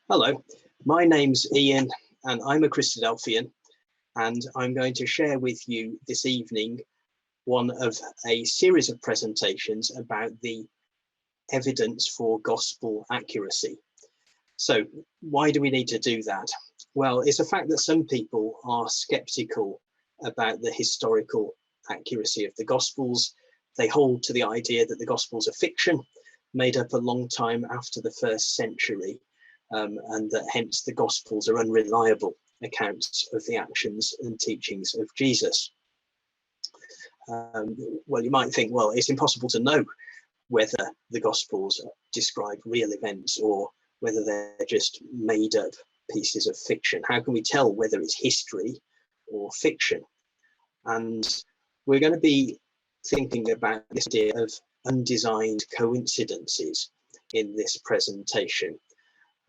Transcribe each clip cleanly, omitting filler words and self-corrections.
Hello, my name's Ian and I'm a Christadelphian, and I'm going to share with you this evening one of a series of presentations about the evidence for gospel accuracy. So why do we need to do that? Well, it's a fact that some people are skeptical about the historical accuracy of the Gospels. They hold to the idea that the Gospels are fiction, made up a long time after the first century, and that hence the Gospels are unreliable accounts of the actions and teachings of Jesus. Well, you might think, well, it's impossible to know whether the Gospels describe real events or whether they're just made up pieces of fiction. How can we tell whether it's history or fiction? And we're going to be thinking about this idea of undesigned coincidences in this presentation.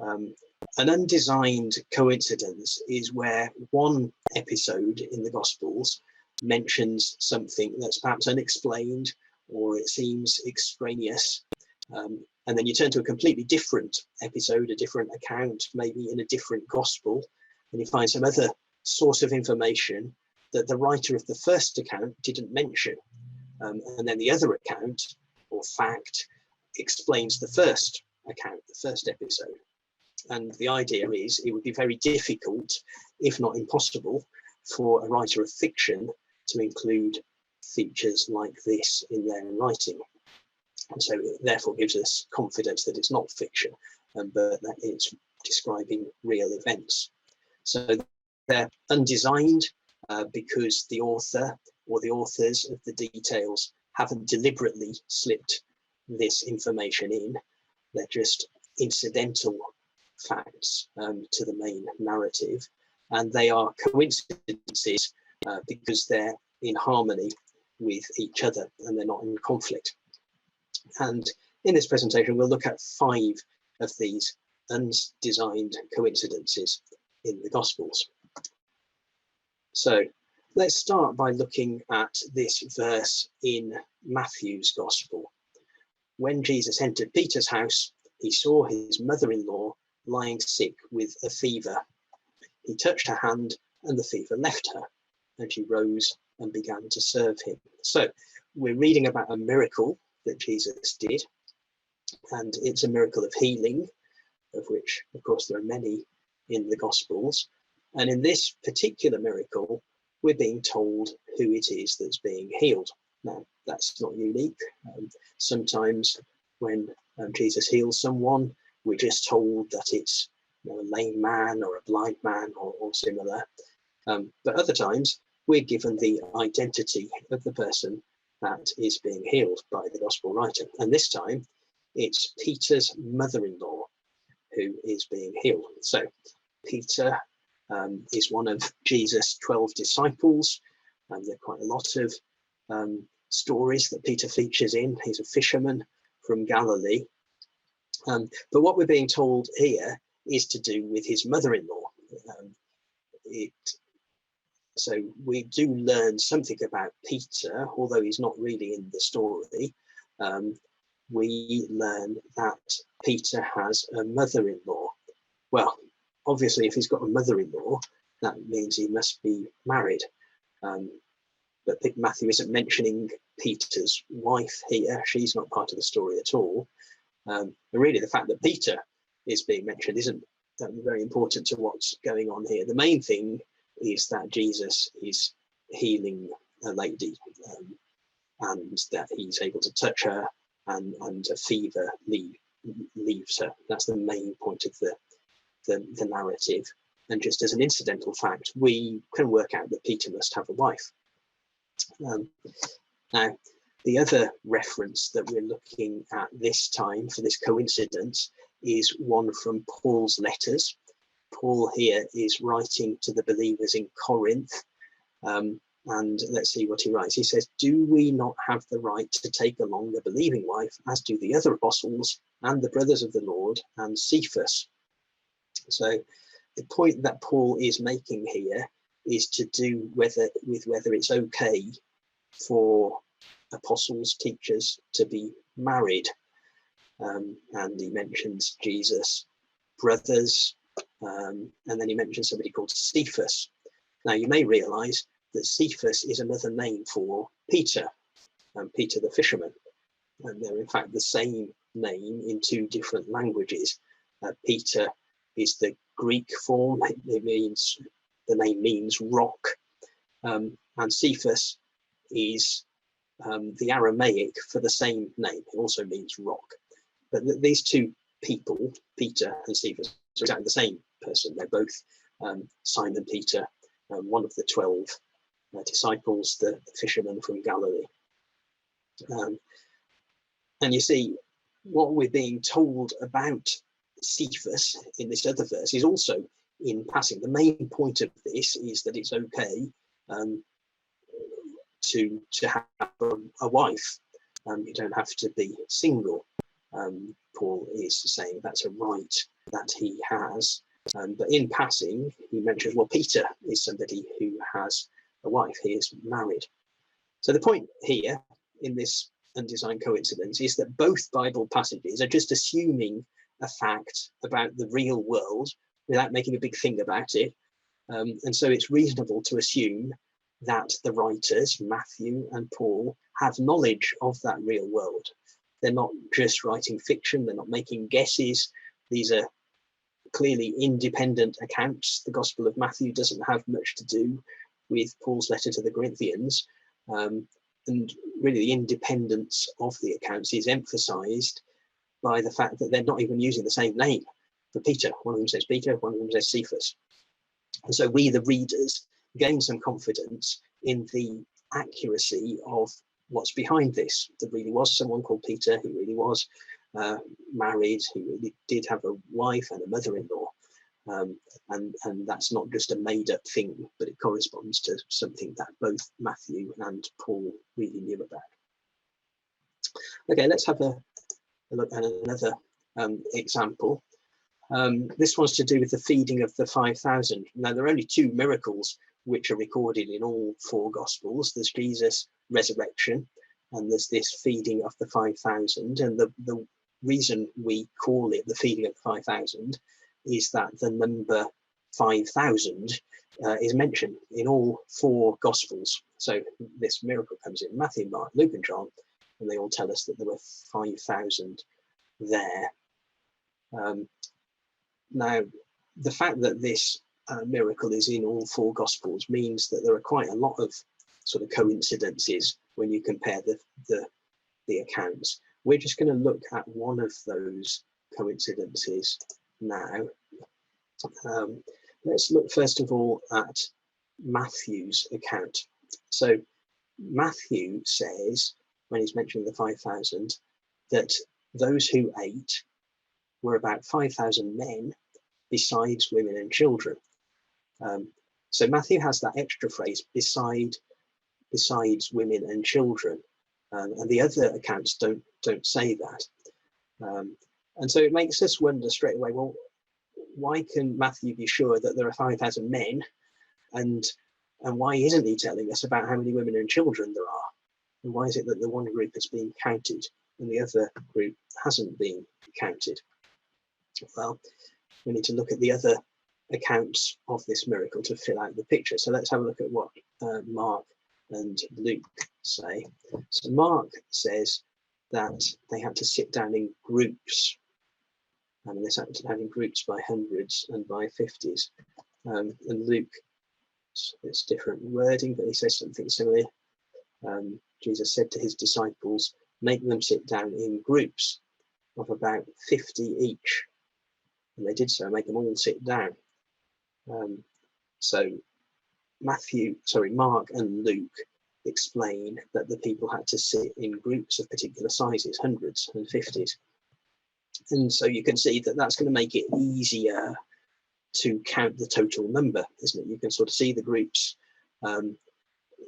An undesigned coincidence is where one episode in the Gospels mentions something that's perhaps unexplained or it seems extraneous, and then you turn to a completely different episode, a different account, maybe in a different Gospel, and you find some other source of information that the writer of the first account didn't mention, and then the other account or fact explains the first account, the first episode. And the idea is it would be very difficult, if not impossible, for a writer of fiction to include features like this in their writing. And so it therefore gives us confidence that it's not fiction, but that it's describing real events. So they're undesigned because the author or the authors of the details haven't deliberately slipped this information in. They're just incidental facts to the main narrative, and they are coincidences because they're in harmony with each other and they're not in conflict. And in this presentation we'll look at 5 of these undesigned coincidences in the Gospels. So let's start by looking at this verse in Matthew's Gospel. When Jesus entered Peter's house, he saw his mother-in-law lying sick with a fever. He touched her hand and the fever left her, and she rose and began to serve him. So we're reading about a miracle that Jesus did, and it's a miracle of healing, of which of course there are many in the Gospels. And in this particular miracle we're being told who it is that's being healed. Now that's not unique. Sometimes when Jesus heals someone, we're just told that it's a lame man or a blind man or similar. But other times we're given the identity of the person that is being healed by the Gospel writer. And this time it's Peter's mother-in-law who is being healed. So Peter is one of Jesus' 12 disciples. There are quite a lot of stories that Peter features in. He's a fisherman from Galilee. But what we're being told here is to do with his mother-in-law. So we do learn something about Peter, although he's not really in the story. We learn that Peter has a mother-in-law. Well, obviously, if he's got a mother-in-law, that means he must be married. But Matthew isn't mentioning Peter's wife here. She's not part of the story at all. And really, the fact that Peter is being mentioned isn't very important to what's going on here. The main thing is that Jesus is healing a lady, and that he's able to touch her, and a fever leaves her. That's the main point of the narrative. And just as an incidental fact, we can work out that Peter must have a wife. Now, the other reference that we're looking at this time for this coincidence is one from Paul's letters. Paul here is writing to the believers in Corinth, and let's see what he writes. He says, "Do we not have the right to take along a believing wife, as do the other apostles and the brothers of the Lord and Cephas?" So the point that Paul is making here is to do with whether it's okay for apostles, teachers to be married. And he mentions Jesus brothers, and then he mentions somebody called Cephas. Now you may realise that Cephas is another name for Peter, Peter the fisherman, and they're in fact the same name in two different languages. Peter is the Greek form; it means, the name means rock, and Cephas is the Aramaic for the same name. It also means rock. But these two people, Peter and Cephas, are exactly the same person. They're both Simon Peter, one of the 12 disciples, the fisherman from Galilee. And you see, what we're being told about Cephas in this other verse is also in passing. The main point of this is that it's okay to have a wife. You don't have to be single. Paul is saying that's a right that he has. But in passing, he mentions, well, Peter is somebody who has a wife. He is married. So the point here in this undesigned coincidence is that both Bible passages are just assuming a fact about the real world without making a big thing about it. And so it's reasonable to assume that the writers, Matthew and Paul, have knowledge of that real world. They're not just writing fiction, they're not making guesses. These are clearly independent accounts. The Gospel of Matthew doesn't have much to do with Paul's letter to the Corinthians. And really the independence of the accounts is emphasized by the fact that they're not even using the same name for Peter. One of them says Peter, one of them says Cephas. And so we, the readers, gain some confidence in the accuracy of what's behind this. There really was someone called Peter who really was married, who really did have a wife and a mother-in-law. And that's not just a made-up thing, but it corresponds to something that both Matthew and Paul really knew about. Okay, let's have a look at another example. This one's to do with the feeding of the 5,000. Now, there are only two miracles which are recorded in all four Gospels. There's Jesus' resurrection, and there's this feeding of the 5,000. And the reason we call it the feeding of the 5,000 is that the number 5,000 is mentioned in all four Gospels. So this miracle comes in Matthew, Mark, Luke, and John, and they all tell us that there were 5,000 there. Now, the fact that this miracle is in all four Gospels means that there are quite a lot of sort of coincidences when you compare the accounts. We're just going to look at one of those coincidences now. Let's look first of all at Matthew's account. So Matthew says, when he's mentioning the 5,000, that those who ate were about 5,000 men, besides women and children. So Matthew has that extra phrase, besides women and children, and the other accounts don't say that. And so it makes us wonder straight away, well, why can Matthew be sure that there are 5,000 men, and why isn't he telling us about how many women and children there are? And why is it that the one group has been counted and the other group hasn't been counted? Well, we need to look at the other accounts of this miracle to fill out the picture. So let's have a look at what Mark and Luke say. So Mark says that they had to sit down in groups. And they sat down in groups by hundreds and by 50s. And Luke, it's different wording, but he says something similar. Jesus said to his disciples, make them sit down in groups of about 50 each. And they did so, make them all sit down. So Mark and Luke explain that the people had to sit in groups of particular sizes, hundreds and 50s. And so you can see that that's going to make it easier to count the total number, isn't it? You can sort of see the groups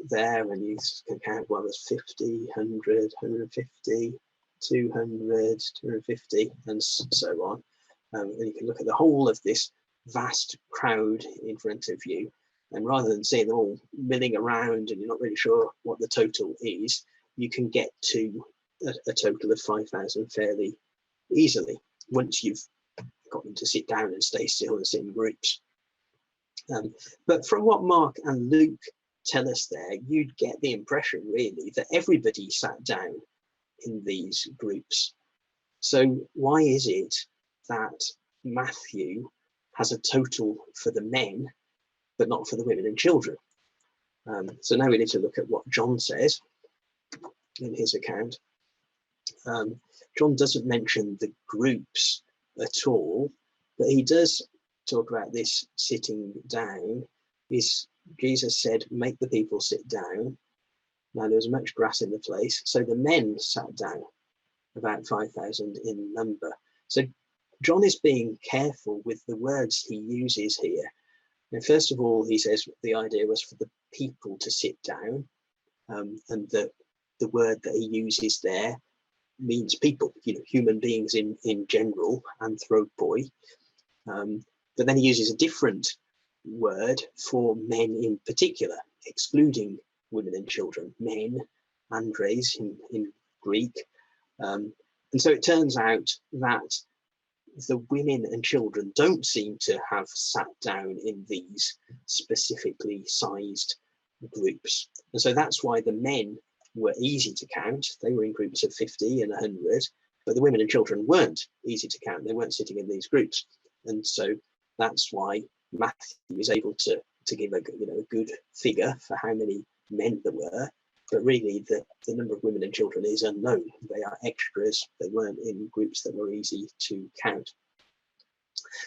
there, and you can count, well, there's 50, 100, 150, 200, 250, and so on. And you can look at the whole of this vast crowd in front of you, and rather than seeing them all milling around and you're not really sure what the total is, you can get to a total of 5,000 fairly easily once you've got them to sit down and stay still and sit in groups. But from what Mark and Luke tell us there, you'd get the impression really that everybody sat down in these groups. So why is it that Matthew has a total for the men, but not for the women and children? So now we need to look at what John says in his account. John doesn't mention the groups at all, but he does talk about this sitting down. Jesus said, make the people sit down. Now there was much grass in the place, so the men sat down, about 5,000 in number. So John is being careful with the words he uses here. Now, first of all, he says the idea was for the people to sit down, and the word that he uses there means people, human beings in general, anthropoi. But then he uses a different word for men in particular, excluding women and children, men, andres in Greek. And so it turns out that the women and children don't seem to have sat down in these specifically sized groups. And so that's why the men were easy to count. They were in groups of 50 and 100, but the women and children weren't easy to count. They weren't sitting in these groups. And so that's why Matthew is able to give a good figure for how many men there were, but really the number of women and children is unknown. They are extras. They weren't in groups that were easy to count.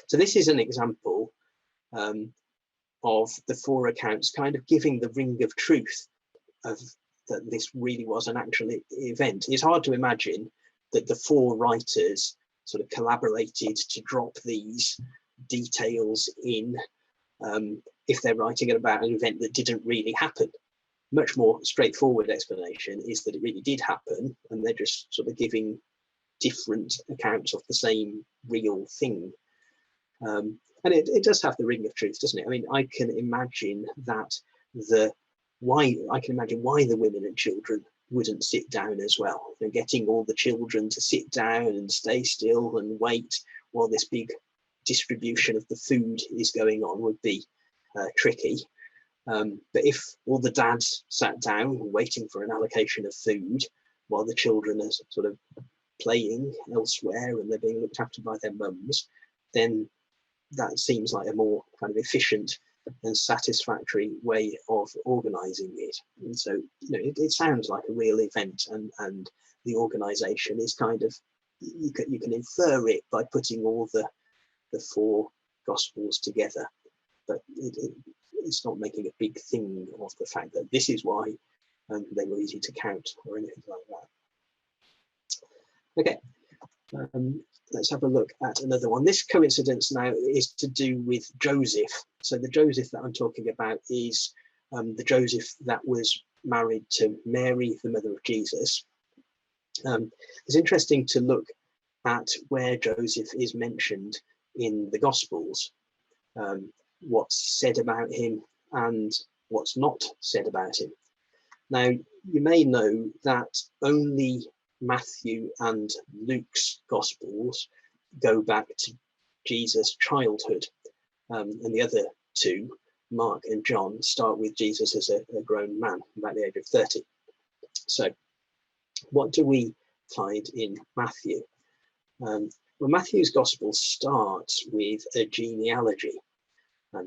So this is an example of the four accounts kind of giving the ring of truth of that this really was an actual event. It's hard to imagine that the four writers sort of collaborated to drop these details in if they're writing about an event that didn't really happen. Much more straightforward explanation is that it really did happen, and they're just sort of giving different accounts of the same real thing. And it does have the ring of truth, doesn't it? I mean, I can imagine why the women and children wouldn't sit down as well. Getting all the children to sit down and stay still and wait while this big distribution of the food is going on would be tricky. But if all the dads sat down waiting for an allocation of food while the children are sort of playing elsewhere and they're being looked after by their mums, then that seems like a more kind of efficient and satisfactory way of organizing it. And so, it sounds like a real event, and the organization is kind of, you can infer it by putting all the four gospels together, but it's not making a big thing of the fact that this is why they were easy to count or anything like that. Okay. Let's have a look at another one. This coincidence now is to do with Joseph. So the Joseph that I'm talking about is the Joseph that was married to Mary, the mother of Jesus. It's interesting to look at where Joseph is mentioned in the Gospels, what's said about him and what's not said about him. Now, you may know that only Matthew and Luke's Gospels go back to Jesus' childhood, and the other two, Mark and John, start with Jesus as a grown man, about the age of 30. So what do we find in Matthew? Well, Matthew's Gospel starts with a genealogy.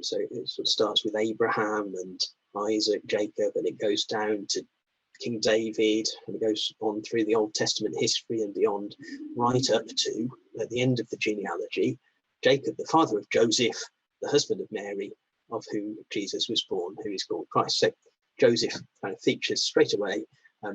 So it sort of starts with Abraham and Isaac, Jacob, and it goes down to King David, and it goes on through the Old Testament history and beyond, right up to, at the end of the genealogy, Jacob, the father of Joseph, the husband of Mary, of whom Jesus was born, who is called Christ. So Joseph kind of features straight away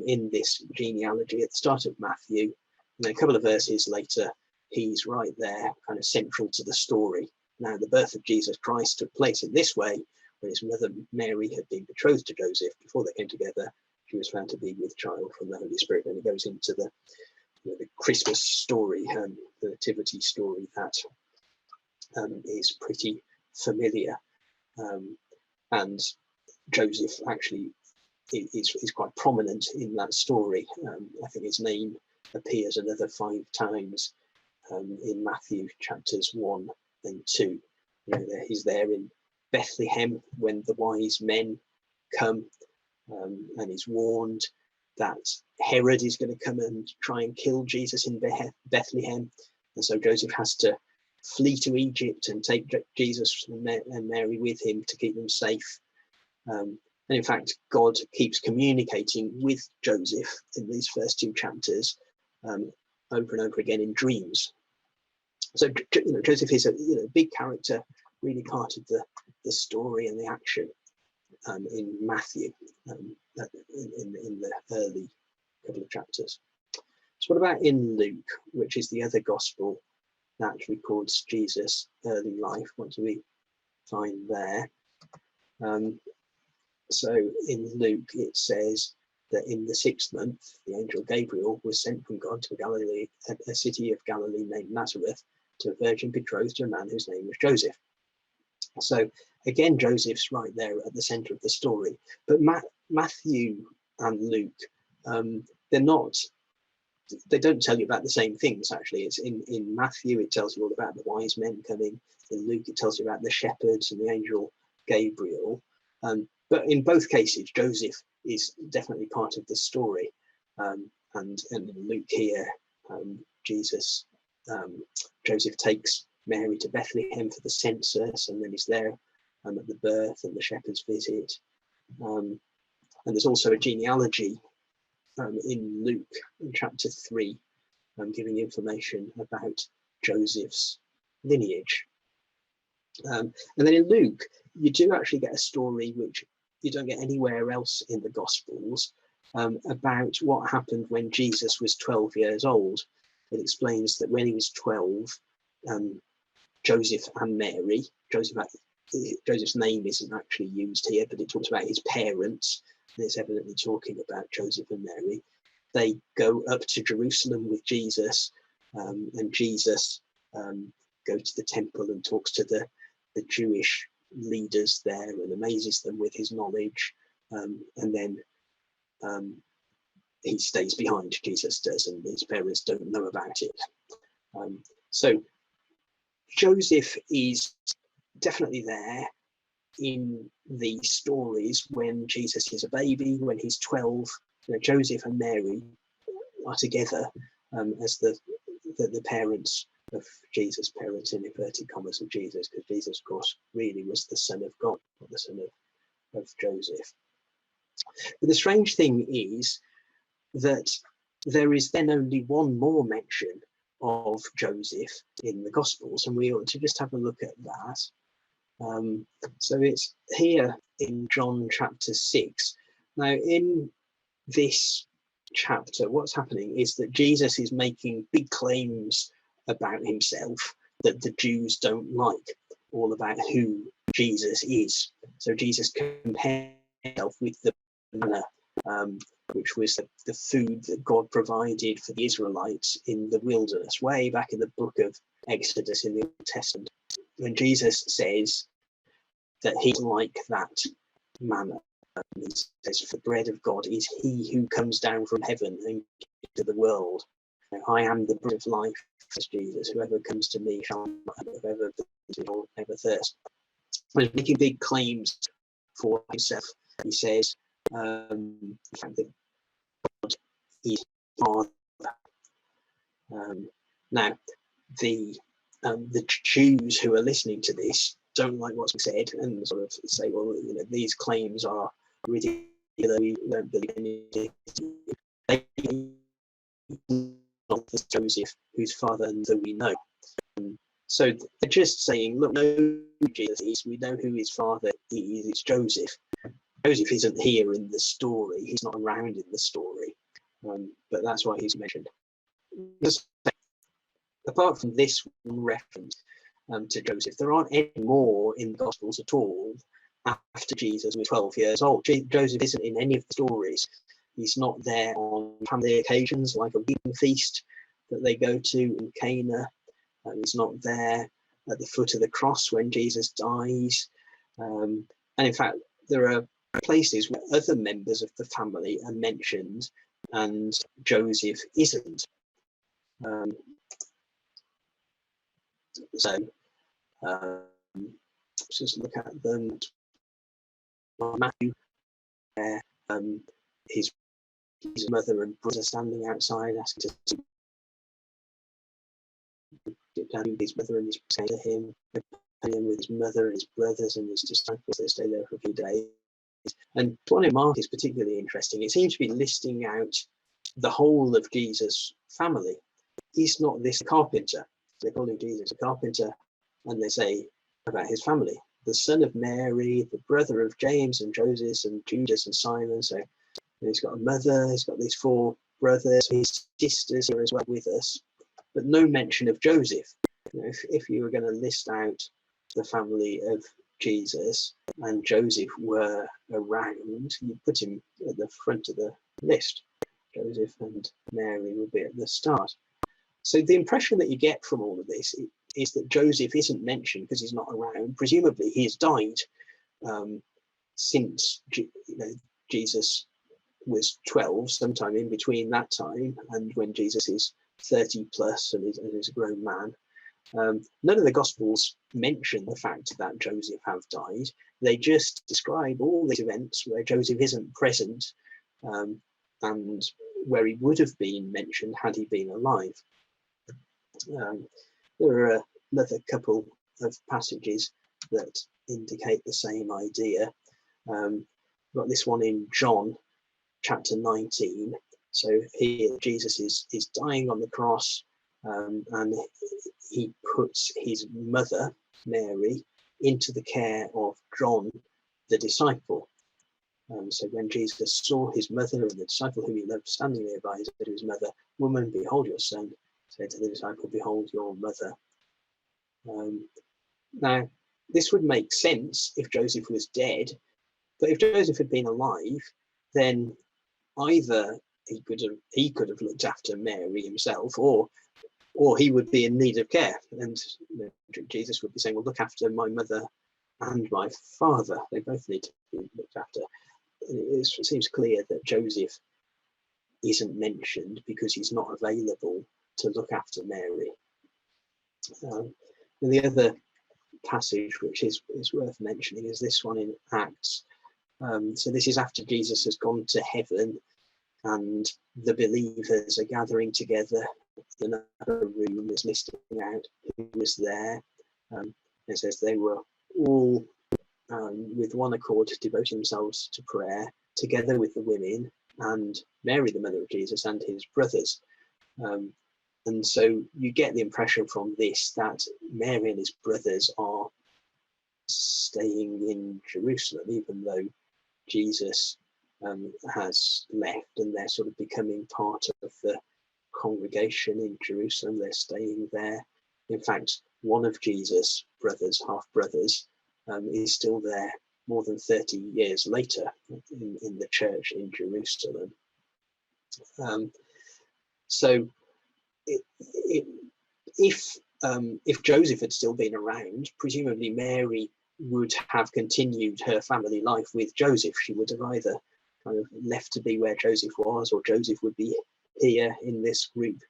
in this genealogy at the start of Matthew. And then a couple of verses later, he's right there, kind of central to the story. Now, the birth of Jesus Christ took place in this way, when his mother Mary had been betrothed to Joseph. Before they came together, she was found to be with child from the Holy Spirit. And it goes into the Christmas story, the nativity story that is pretty familiar. And Joseph actually is quite prominent in that story. I think his name appears another 5 times in Matthew chapters 1 and 2. You know, he's there in Bethlehem when the wise men come, and he's warned that Herod is going to come and try and kill Jesus in Bethlehem. And so Joseph has to flee to Egypt and take Jesus and Mary with him to keep them safe. And in fact, God keeps communicating with Joseph in these first 2 chapters over and over again in dreams. So, you know, Joseph is a big character, really part of the story and the action in Matthew, in the early couple of chapters. So what about in Luke, which is the other gospel that records Jesus' early life? What do we find there? So in Luke, it says that in the 6th month, the angel Gabriel was sent from God to Galilee, a city of Galilee named Nazareth, to a virgin betrothed to a man whose name was Joseph. So again, Joseph's right there at the center of the story. But Matthew and Luke, they don't tell you about the same things, actually. It's in Matthew, it tells you all about the wise men coming. In Luke, it tells you about the shepherds and the angel Gabriel. But in both cases, Joseph is definitely part of the story. And in Luke here, Joseph takes Mary to Bethlehem for the census, and then he's there at the birth and the shepherd's visit. And there's also a genealogy in Luke in chapter 3, giving information about Joseph's lineage. And then in Luke, you do actually get a story which you don't get anywhere else in the Gospels, about what happened when Jesus was 12 years old. It explains that when he was 12, Joseph and Mary, Joseph's name isn't actually used here, but it talks about his parents, and it's evidently talking about Joseph and Mary. They go up to Jerusalem with Jesus, and Jesus goes to the temple and talks to the Jewish leaders there and amazes them with his knowledge, and then he stays behind, Jesus does, and his parents don't know about it. So Joseph is definitely there in the stories when Jesus is a baby, when he's 12. You know, Joseph and Mary are together as the parents of Jesus, parents in inverted commas of Jesus, because Jesus, of course, really was the Son of God, not the son of Joseph. But the strange thing is that there is then only one more mention of Joseph in the Gospels, and we ought to just have a look at that. So it's here in John chapter 6. Now, in this chapter, what's happening is that Jesus is making big claims about himself that the Jews don't like, all about who Jesus is. So Jesus compares himself with the manna, which was the food that God provided for the Israelites in the wilderness, way back in the book of Exodus in the Old Testament. When Jesus says that he's like that manna, he says, "For the bread of God is he who comes down from heaven and gives to the world. I am the bread of life," says Jesus. "Whoever comes to me shall not ever thirst." He's making big claims for himself. He says, the fact that God is Father. Now, the Jews who are listening to this don't like what's being said and sort of say, well, you know, these claims are ridiculous. We don't believe anything. They not the Joseph, whose father and that we know. So they're just saying, look, no, who Jesus is. We know who his father is. It's Joseph. Joseph isn't here in the story. He's not around in the story, but that's why he's mentioned. Apart from this reference to Joseph, there aren't any more in the Gospels at all after Jesus was 12 years old. Joseph isn't in any of the stories. He's not there on family occasions like a wedding feast that they go to in Cana. He's not there at the foot of the cross when Jesus dies. And in fact, there are places where other members of the family are mentioned and Joseph isn't. So just look at them. Matthew, where his mother and brother standing outside asking to get down with his mother, and he's saying to him with his mother and his brothers and his disciples. They stay there for a few days. And one in Mark is particularly interesting. It seems to be listing out the whole of Jesus' family. He's not this carpenter. They call him Jesus a carpenter, and they say about his family, the son of Mary, the brother of James and Joseph and Judas and Simon. So he's got a mother, he's got these 4 brothers, his sisters are as well with us, but no mention of Joseph. You know, if you were going to list out the family of Jesus and Joseph were around, you'd put him at the front of the list. Joseph and Mary would be at the start. So the impression that you get from all of this is that Joseph isn't mentioned because he's not around. Presumably he has died since Jesus was 12, sometime in between that time and when Jesus is 30 plus and is a grown man. None of the Gospels mention the fact that Joseph have died. They just describe all these events where Joseph isn't present and where he would have been mentioned had he been alive. There are another couple of passages that indicate the same idea. We've got this one in John chapter 19. So here Jesus is dying on the cross, and he puts his mother, Mary, into the care of John, the disciple. So when Jesus saw his mother and the disciple whom he loved standing nearby, he said to his mother, "Woman, behold your son." Said to the disciple, "Behold your mother." Now, this would make sense if Joseph was dead, but if Joseph had been alive, then either he could have looked after Mary himself, or he would be in need of care, and Jesus would be saying, "Well, look after my mother and my father. They both need to be looked after." It seems clear that Joseph isn't mentioned because he's not available to look after Mary. And the other passage which is worth mentioning is this one in Acts. So this is after Jesus has gone to heaven and the believers are gathering together in another room. Is listing out who was there. It says they were all with one accord devoting themselves to prayer, together with the women and Mary, the mother of Jesus, and his brothers. And so you get the impression from this that Mary and his brothers are staying in Jerusalem, even though Jesus has left, and they're sort of becoming part of the congregation in Jerusalem. They're staying there. In fact, one of Jesus' brothers, half brothers, is still there more than 30 years later in the church in Jerusalem. So if Joseph had still been around, presumably Mary would have continued her family life with Joseph. She would have either kind of left to be where Joseph was, or Joseph would be here in this group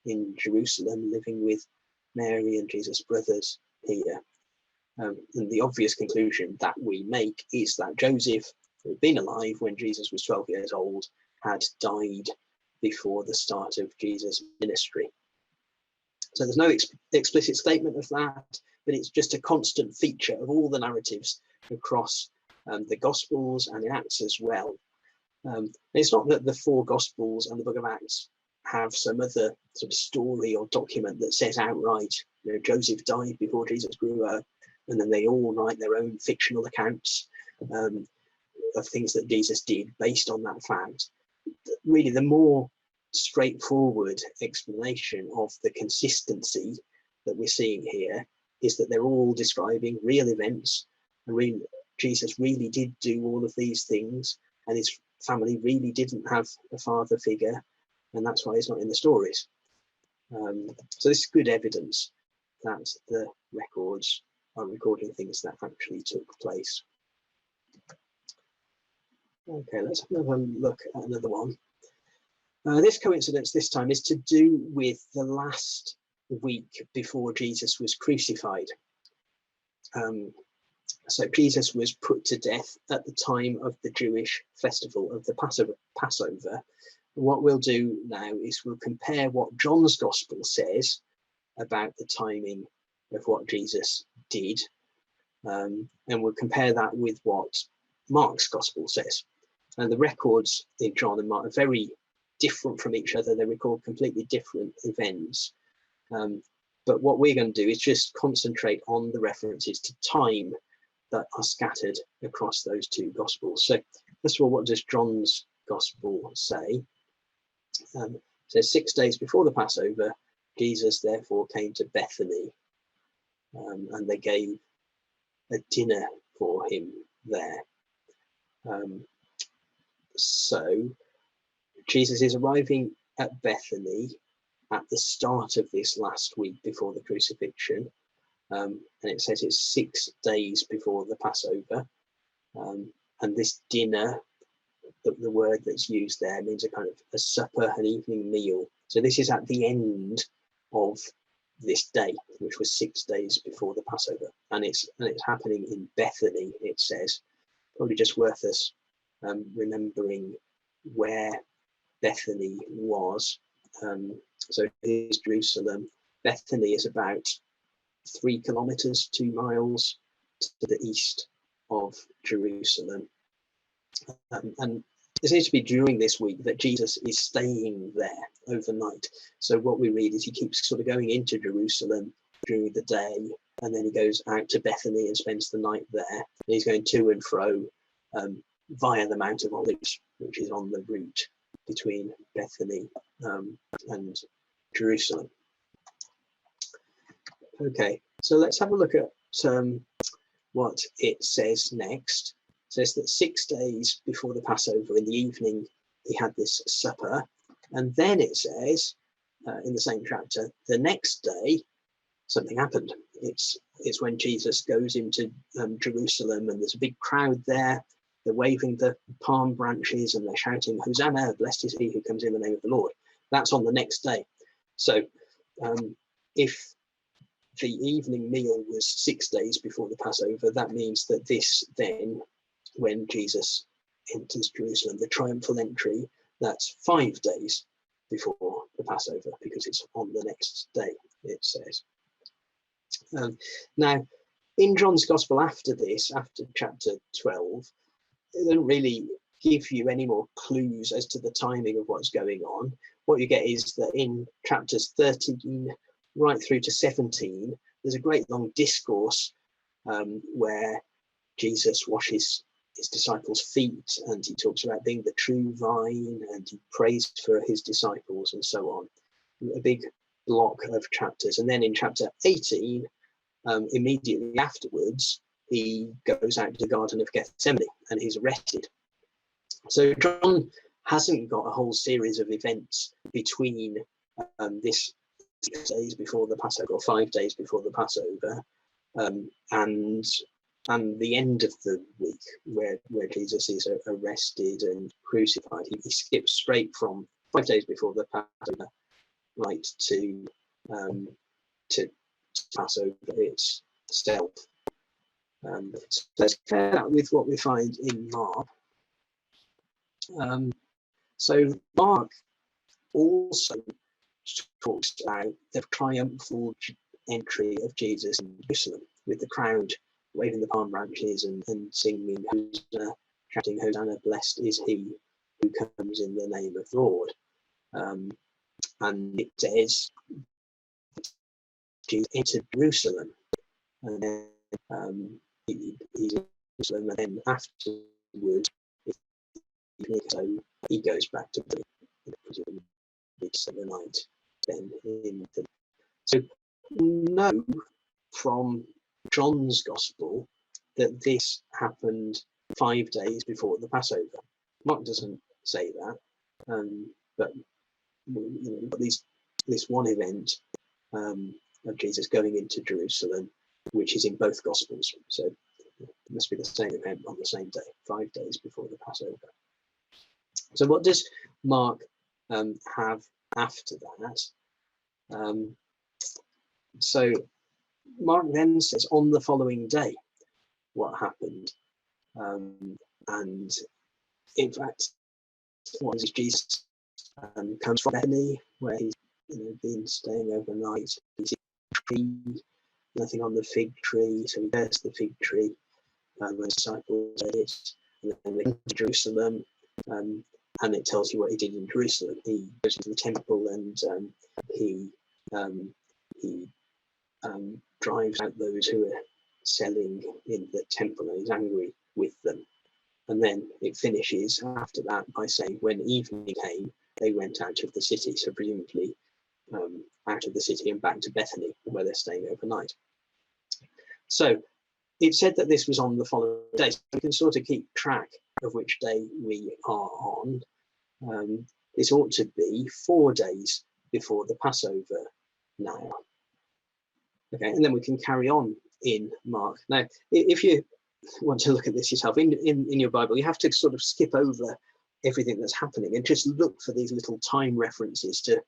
in Jerusalem, living with Mary and Jesus' brothers here. And the obvious conclusion that we make is that Joseph, who had been alive when Jesus was 12 years old, had died before the start of Jesus' ministry. So there's no explicit statement of that, but it's just a constant feature of all the narratives across the Gospels and in Acts as well. It's not that the 4 Gospels and the book of Acts have some other sort of story or document that says outright, Joseph died before Jesus grew up, and then they all write their own fictional accounts of things that Jesus did based on that fact. Really, the more straightforward explanation of the consistency that we're seeing here is that they're all describing real events, and Jesus really did do all of these things, and his family really didn't have a father figure, and that's why he's not in the stories. So this is good evidence that the records are recording things that actually took place. Okay, let's have a look at another one. This coincidence this time is to do with the last week before Jesus was crucified. So Jesus was put to death at the time of the Jewish festival of the Passover. What we'll do now is we'll compare what John's Gospel says about the timing of what Jesus did, and we'll compare that with what Mark's Gospel says. And the records in John and Mark are very different from each other. They record completely different events. But what we're going to do is just concentrate on the references to time that are scattered across those two Gospels. So first of all, what does John's Gospel say? It says 6 days before the Passover, Jesus therefore came to Bethany, and they gave a dinner for him there. So Jesus is arriving at Bethany at the start of this last week before the crucifixion, and it says it's 6 days before the Passover, and this dinner, the word that's used there means a kind of a supper, an evening meal. So this is at the end of this day, which was 6 days before the Passover, and it's happening in Bethany. It says, probably just worth us remembering where Bethany was. So here's Jerusalem. Bethany is about 3 kilometers, 2 miles to the east of Jerusalem. And it seems to be during this week that Jesus is staying there overnight. So what we read is he keeps sort of going into Jerusalem during the day, and then he goes out to Bethany and spends the night there. And he's going to and fro via the Mount of Olives, which is on the route between Bethany and Jerusalem. Okay, so let's have a look at what it says next. It says that 6 days before the Passover in the evening, he had this supper. And then it says in the same chapter, the next day, something happened. It's when Jesus goes into Jerusalem, and there's a big crowd there. They're waving the palm branches and they're shouting, Hosanna, blessed is he who comes in the name of the Lord. That's on the next day. So if the evening meal was 6 days before the Passover, that means that this then, when Jesus enters Jerusalem, the triumphal entry, that's 5 days before the Passover, because it's on the next day, it says. Now, in John's Gospel after this, after chapter 12, it doesn't really give you any more clues as to the timing of what's going on. What you get is that in chapters 13 right through to 17, there's a great long discourse where Jesus washes his disciples' feet, and he talks about being the true vine, and he prays for his disciples and so on. A big block of chapters. And then in chapter 18, immediately afterwards, he goes out to the Garden of Gethsemane and he's arrested. So John hasn't got a whole series of events between this 6 days before the Passover, or 5 days before the Passover, and the end of the week where Jesus is arrested and crucified. He skips straight from 5 days before the Passover right to Passover itself. So let's compare that with what we find in Mark. So Mark also talks about the triumphal entry of Jesus in Jerusalem, with the crowd waving the palm branches and singing Hosanna, shouting Hosanna, blessed is he who comes in the name of the Lord. And it says Jesus entered Jerusalem, and then he's in Jerusalem, and then afterwards, so he goes back to presumably the night. Then so know from John's Gospel that this happened 5 days before the Passover. Mark doesn't say that, but at least this one event of Jesus going into Jerusalem, which is in both Gospels. So it must be the same event on the same day, 5 days before the Passover. So what does Mark have after that? So Mark then says on the following day what happened. And in fact, what is Jesus comes from Bethany, where he's been staying overnight. He sees a tree, nothing on the fig tree, so he cursed the fig tree. When the disciples read it, and then they come to Jerusalem, and it tells you what he did in Jerusalem. He goes to the temple and he drives out those who are selling in the temple, and he's angry with them. And then it finishes after that by saying, when evening came, they went out of the city, so presumably out of the city and back to Bethany, where they're staying overnight. So it said that this was on the following day, so we can sort of keep track of which day we are on. This ought to be 4 days before the Passover now. Okay, and then we can carry on in Mark. Now, if you want to look at this yourself, in your Bible, you have to sort of skip over everything that's happening and just look for these little time references to,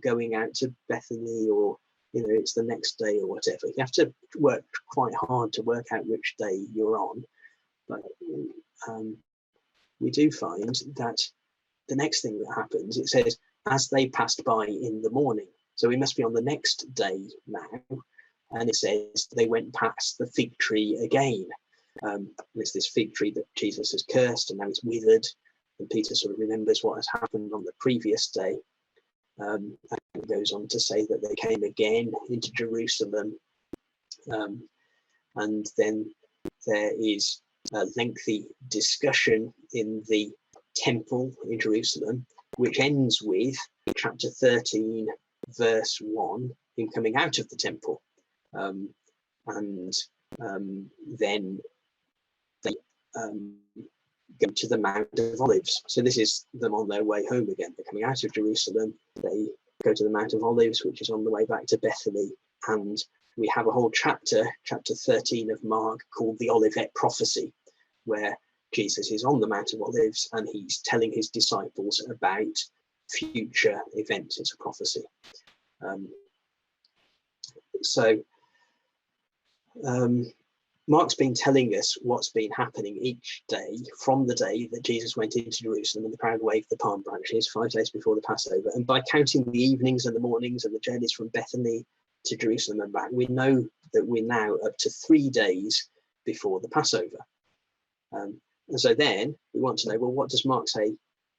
going out to Bethany, or it's the next day or whatever. You have to work quite hard to work out which day you're on. But we do find that the next thing that happens, it says, as they passed by in the morning. So we must be on the next day now. And it says they went past the fig tree again. It's this fig tree that Jesus has cursed, and now it's withered. And Peter sort of remembers what has happened on the previous day. And it goes on to say that they came again into Jerusalem. And then there is a lengthy discussion in the temple in Jerusalem, which ends with chapter 13, verse 1, him coming out of the temple. And then they go to the Mount of Olives. So this is them on their way home again. They're coming out of Jerusalem. They go to the Mount of Olives, which is on the way back to Bethany. And we have a whole chapter 13 of Mark, called the Olivet Prophecy, where Jesus is on the Mount of Olives and he's telling his disciples about future events. It's a prophecy. Mark's been telling us what's been happening each day from the day that Jesus went into Jerusalem and the crowd waved the palm branches 5 days before the Passover. And by counting the evenings and the mornings and the journeys from Bethany to Jerusalem and back, we know that we're now up to 3 days before the Passover. And so then we want to know, well, what does Mark say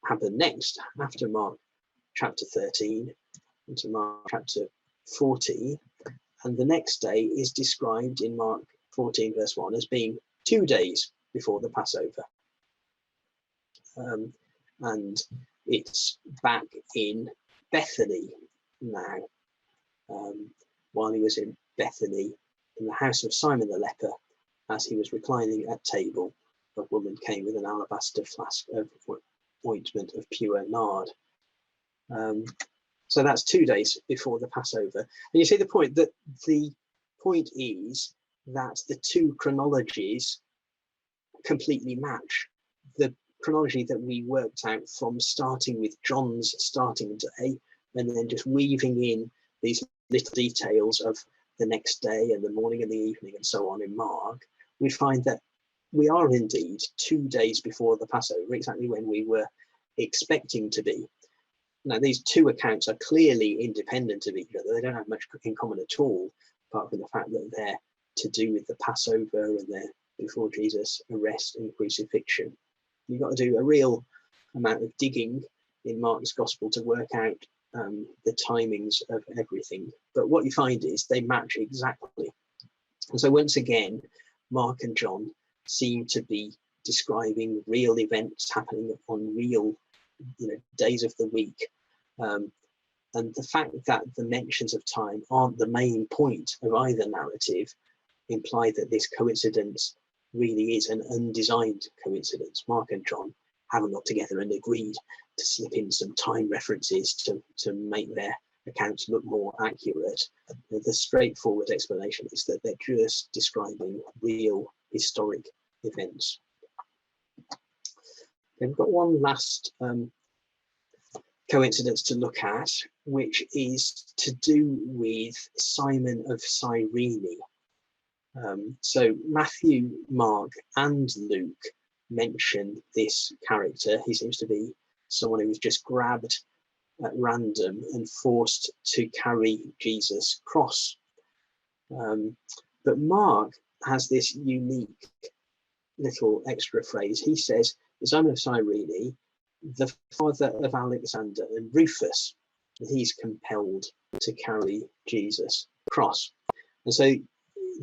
happened next after Mark chapter 13 into Mark chapter 14? And the next day is described in Mark 14 verse 1 as being 2 days before the Passover. And it's back in Bethany now. While he was in Bethany, in the house of Simon the leper, as he was reclining at table, a woman came with an alabaster flask of ointment of pure nard. So that's 2 days before the Passover. And you see the point, that the point is that the two chronologies completely match. The chronology that we worked out from starting with John's starting day and then just weaving in these little details of the next day and the morning and the evening and so on in Mark, we find that we are indeed 2 days before the Passover, exactly when we were expecting to be. Now, these two accounts are clearly independent of each other. They don't have much in common at all, apart from the fact that they're to do with the Passover and they're before Jesus' arrest and crucifixion. You've got to do a real amount of digging in Mark's gospel to work out the timings of everything. But what you find is they match exactly. And so once again, Mark and John seem to be describing real events happening on real days of the week. And the fact that the mentions of time aren't the main point of either narrative imply that this coincidence really is an undesigned coincidence. Mark and John haven't got together and agreed to slip in some time references to make their accounts look more accurate. The straightforward explanation is that they're just describing real historic events. We've got one last coincidence to look at, which is to do with Simon of Cyrene. So Matthew, Mark, and Luke mention this character. He seems to be someone who was just grabbed at random and forced to carry Jesus' cross. But Mark has this unique little extra phrase. He says, the son of Cyrene, the father of Alexander and Rufus. He's compelled to carry Jesus' cross. And so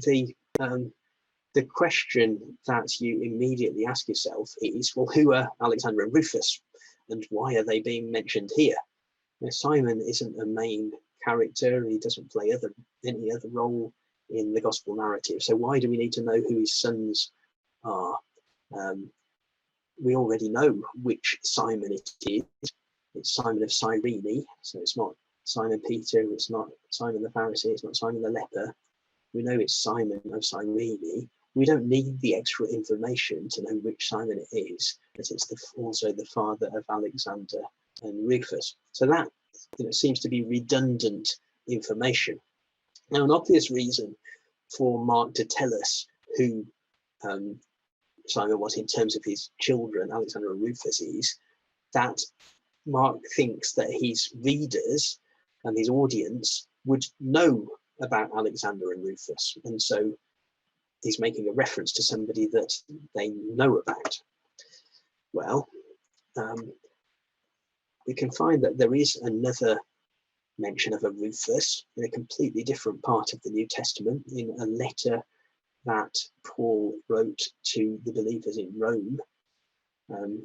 the question that you immediately ask yourself is, well, who are Alexander and Rufus, and why are they being mentioned here? Now, Simon isn't a main character. He doesn't play any other role in the gospel narrative. So why do we need to know who his sons are? We already know which Simon it is. It's Simon of Cyrene. So it's not Simon Peter. It's not Simon the Pharisee. It's not Simon the leper. We know it's Simon of Cyrene. We don't need the extra information to know which Simon it is, that it's also the father of Alexander and Rufus. So that seems to be redundant information. Now, an obvious reason for Mark to tell us who Simon was in terms of his children, Alexander and Rufus, is that Mark thinks that his readers and his audience would know about Alexander and Rufus, and so he's making a reference to somebody that they know about. Well, we can find that there is another mention of a Rufus in a completely different part of the New Testament, in a letter that Paul wrote to the believers in Rome.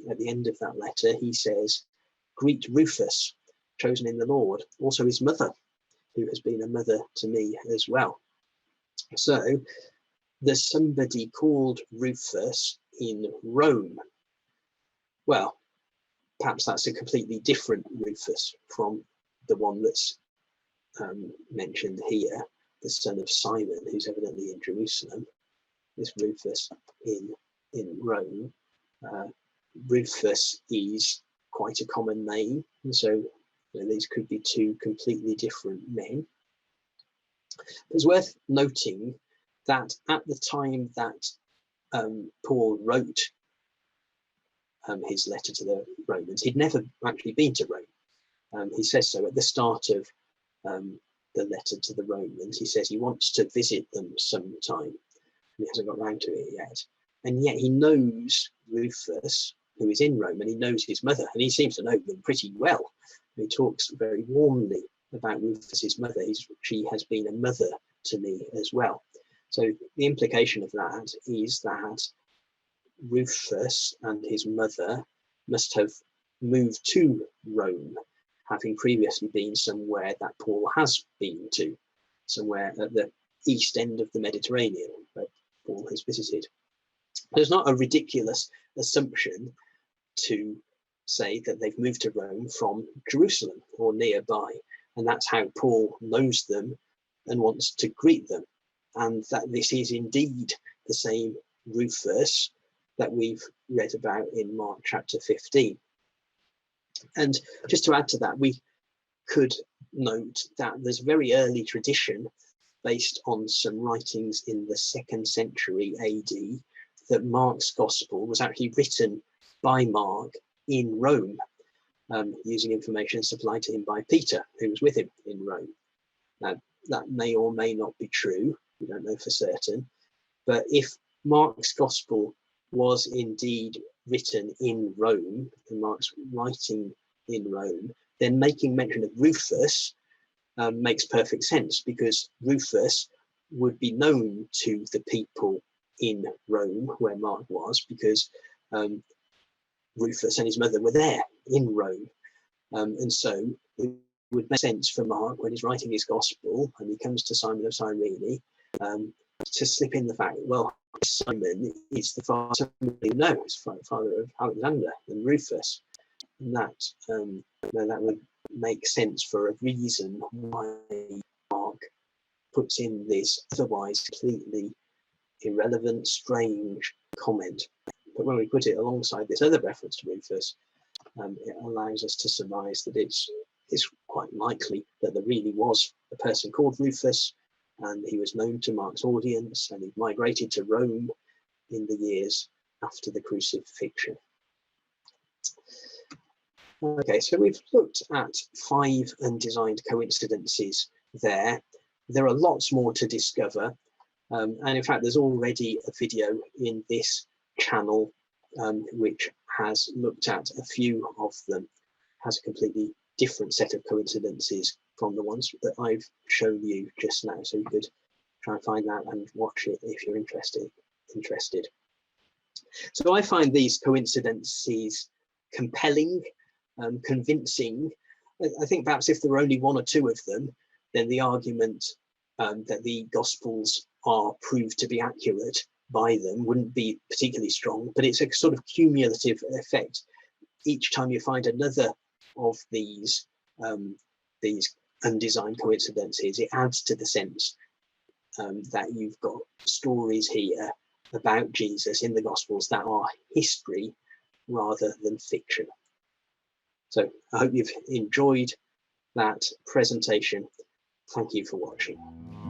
At the end of that letter, he says, "Greet Rufus, chosen in the Lord, also his mother, who has been a mother to me as well." So there's somebody called Rufus in Rome. Well, perhaps that's a completely different Rufus from the one that's mentioned here, the son of Simon, who's evidently in Jerusalem. This Rufus in Rome. Rufus is quite a common name, and so these could be two completely different men. It's worth noting that at the time that Paul wrote his letter to the Romans, he'd never actually been to Rome. He says so at the start of the letter to the Romans. He says he wants to visit them sometime. He hasn't got round to it yet. And yet he knows Rufus, who is in Rome, and he knows his mother, and he seems to know them pretty well. He talks very warmly about Rufus's mother. She has been a mother to me as well. So the implication of that is that Rufus and his mother must have moved to Rome, having previously been somewhere that Paul has been to, somewhere at the east end of the Mediterranean, where Paul has visited. There's not a ridiculous assumption to say that they've moved to Rome from Jerusalem or nearby, and that's how Paul knows them and wants to greet them, and that this is indeed the same Rufus that we've read about in Mark chapter 15. And just to add to that, we could note that there's a very early tradition based on some writings in the 2nd century AD that Mark's gospel was actually written by Mark in Rome, using information supplied to him by Peter, who was with him in Rome. Now, that may or may not be true. We don't know for certain. But if Mark's gospel was indeed written in Rome, and Mark's writing in Rome, then making mention of Rufus makes perfect sense, because Rufus would be known to the people in Rome where Mark was, because Rufus and his mother were there in Rome. And so it would make sense for Mark, when he's writing his gospel and he comes to Simon of Cyrene, to slip in the fact, well, Simon is the father you know, is father of Alexander and Rufus. And that would make sense for a reason why Mark puts in this otherwise completely irrelevant, strange comment. But when we put it alongside this other reference to Rufus, it allows us to surmise that it's quite likely that there really was a person called Rufus, and he was known to Mark's audience, and he migrated to Rome in the years after the crucifixion. Okay, so we've looked at 5 undesigned coincidences there. There are lots more to discover, and in fact there's already a video in this channel which has looked at a few of them, has a completely different set of coincidences from the ones that I've shown you just now, so you could try and find that and watch it if you're interested. So I find these coincidences compelling, convincing. I think perhaps if there were only 1 or 2 of them, then the argument that the Gospels are proved to be accurate by them wouldn't be particularly strong, but it's a sort of cumulative effect. Each time you find another of these undesigned coincidences, it adds to the sense that you've got stories here about Jesus in the Gospels that are history rather than fiction. So I hope you've enjoyed that presentation. Thank you for watching.